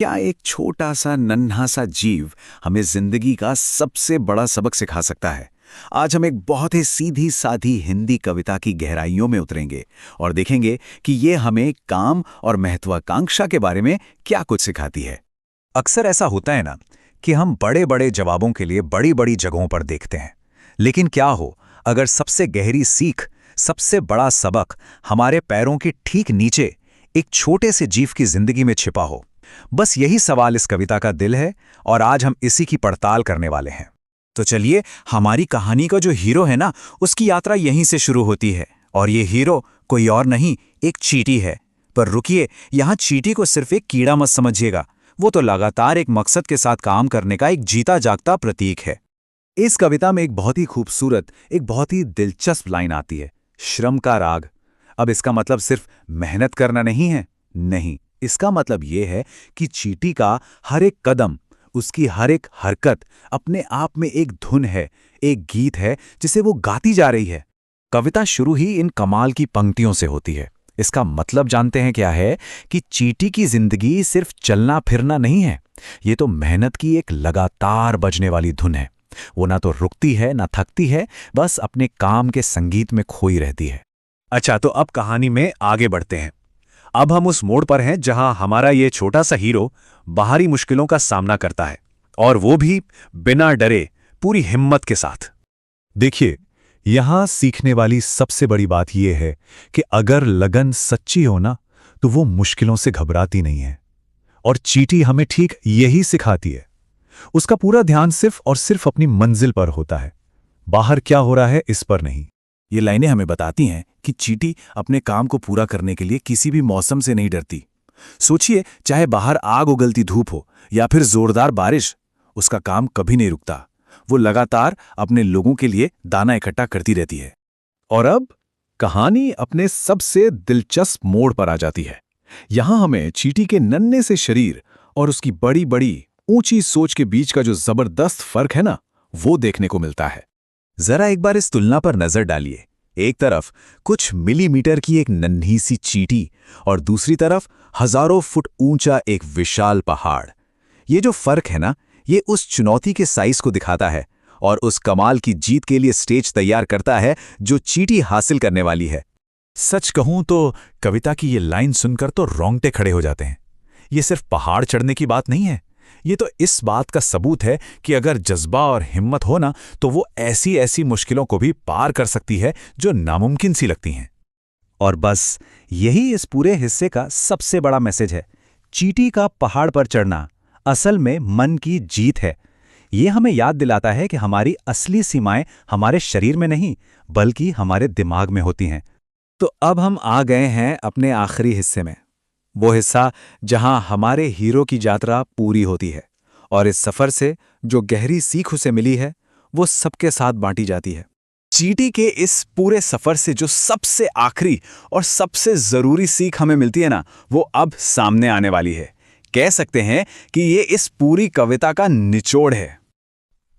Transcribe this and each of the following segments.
क्या एक छोटा सा नन्हा सा जीव हमें जिंदगी का सबसे बड़ा सबक सिखा सकता है? आज हम एक बहुत ही सीधी सादी हिंदी कविता की गहराइयों में उतरेंगे और देखेंगे कि ये हमें काम और महत्वाकांक्षा के बारे में क्या कुछ सिखाती है। अक्सर ऐसा होता है ना कि हम बड़े बड़े जवाबों के लिए बड़ी बड़ी जगहों पर देखते हैं। लेकिन क्या हो अगर सबसे गहरी सीख, सबसे बड़ा सबक हमारे पैरों के ठीक नीचे एक छोटे से जीव की जिंदगी में छिपा हो? बस यही सवाल इस कविता का दिल है और आज हम इसी की पड़ताल करने वाले हैं। तो चलिए, हमारी कहानी का जो हीरो है ना, उसकी यात्रा यहीं से शुरू होती है। और ये हीरो कोई और नहीं, एक चींटी है। पर रुकिए, यहाँ चींटी को सिर्फ एक कीड़ा मत समझिएगा। वो तो लगातार एक मकसद के साथ काम करने का एक जीता जागता प्रतीक है। इस कविता में एक बहुत ही खूबसूरत, एक बहुत ही दिलचस्प लाइन आती है, श्रम का राग। अब इसका मतलब सिर्फ मेहनत करना नहीं है, नहीं, इसका मतलब ये है कि चींटी का हर एक कदम, उसकी हर एक हरकत अपने आप में एक धुन है, एक गीत है जिसे वो गाती जा रही है। कविता शुरू ही इन कमाल की पंक्तियों से होती है। इसका मतलब जानते हैं क्या है? कि चींटी की जिंदगी सिर्फ चलना फिरना नहीं है, ये तो मेहनत की एक लगातार बजने वाली धुन है। वो ना तो रुकती है ना थकती है, बस अपने काम के संगीत में खोई रहती है। अच्छा, तो अब कहानी में आगे बढ़ते हैं। अब हम उस मोड़ पर हैं जहां हमारा ये छोटा सा हीरो बाहरी मुश्किलों का सामना करता है, और वो भी बिना डरे, पूरी हिम्मत के साथ। देखिए, यहां सीखने वाली सबसे बड़ी बात यह है कि अगर लगन सच्ची हो ना, तो वो मुश्किलों से घबराती नहीं है। और चींटी हमें ठीक यही सिखाती है। उसका पूरा ध्यान सिर्फ और सिर्फ अपनी मंजिल पर होता है, बाहर क्या हो रहा है इस पर नहीं। ये लाइनें हमें बताती हैं कि चींटी अपने काम को पूरा करने के लिए किसी भी मौसम से नहीं डरती। सोचिए, चाहे बाहर आग उगलती धूप हो या फिर जोरदार बारिश, उसका काम कभी नहीं रुकता। वो लगातार अपने लोगों के लिए दाना इकट्ठा करती रहती है। और अब कहानी अपने सबसे दिलचस्प मोड़ पर आ जाती है। यहां हमें चींटी के नन्हे से शरीर और उसकी बड़ी बड़ी ऊंची सोच के बीच का जो जबरदस्त फर्क है ना, वो देखने को मिलता है। जरा एक बार इस तुलना पर नजर डालिए। एक तरफ कुछ मिलीमीटर की एक नन्ही सी चींटी और दूसरी तरफ हजारों फुट ऊंचा एक विशाल पहाड़। ये जो फर्क है ना, ये उस चुनौती के साइज को दिखाता है और उस कमाल की जीत के लिए स्टेज तैयार करता है जो चींटी हासिल करने वाली है। सच कहूं तो कविता की ये लाइन सुनकर तो रोंगटे खड़े हो जाते हैं। ये सिर्फ पहाड़ चढ़ने की बात नहीं है, ये तो इस बात का सबूत है कि अगर जज्बा और हिम्मत हो ना, तो वो ऐसी ऐसी मुश्किलों को भी पार कर सकती है जो नामुमकिन सी लगती हैं। और बस यही इस पूरे हिस्से का सबसे बड़ा मैसेज है। चींटी का पहाड़ पर चढ़ना असल में मन की जीत है। ये हमें याद दिलाता है कि हमारी असली सीमाएं हमारे शरीर में नहीं, बल्कि हमारे दिमाग में होती हैं। तो अब हम आ गए हैं अपने आखिरी हिस्से में, वो हिस्सा जहां हमारे हीरो की यात्रा पूरी होती है और इस सफर से जो गहरी सीख उसे मिली है, वो सबके साथ बांटी जाती है। चींटी के इस पूरे सफर से जो सबसे आखिरी और सबसे जरूरी सीख हमें मिलती है ना, वो अब सामने आने वाली है। कह सकते हैं कि ये इस पूरी कविता का निचोड़ है।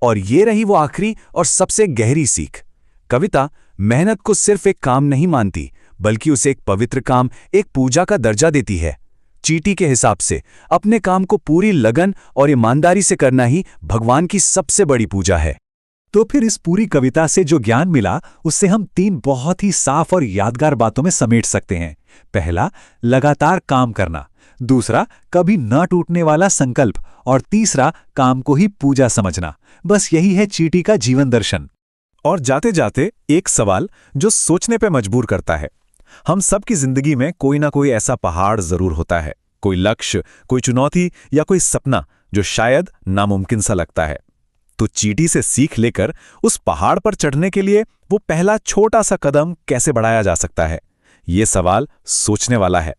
और ये रही वो आखिरी और सबसे गहरी सीख। कविता मेहनत को सिर्फ एक काम नहीं मानती, बल्कि उसे एक पवित्र काम, एक पूजा का दर्जा देती है। चींटी के हिसाब से अपने काम को पूरी लगन और ईमानदारी से करना ही भगवान की सबसे बड़ी पूजा है। तो फिर इस पूरी कविता से जो ज्ञान मिला, उससे हम 3 बहुत ही साफ और यादगार बातों में समेट सकते हैं। पहला, लगातार काम करना। दूसरा, कभी न टूटने वाला संकल्प। और तीसरा, काम को ही पूजा समझना। बस यही है चींटी का जीवन दर्शन। और जाते जाते एक सवाल जो सोचने पे मजबूर करता है। हम सब की जिंदगी में कोई ना कोई ऐसा पहाड़ जरूर होता है, कोई लक्ष्य, कोई चुनौती या कोई सपना जो शायद नामुमकिन सा लगता है। तो चींटी से सीख लेकर उस पहाड़ पर चढ़ने के लिए वो पहला छोटा सा कदम कैसे बढ़ाया जा सकता है, ये सवाल सोचने वाला है।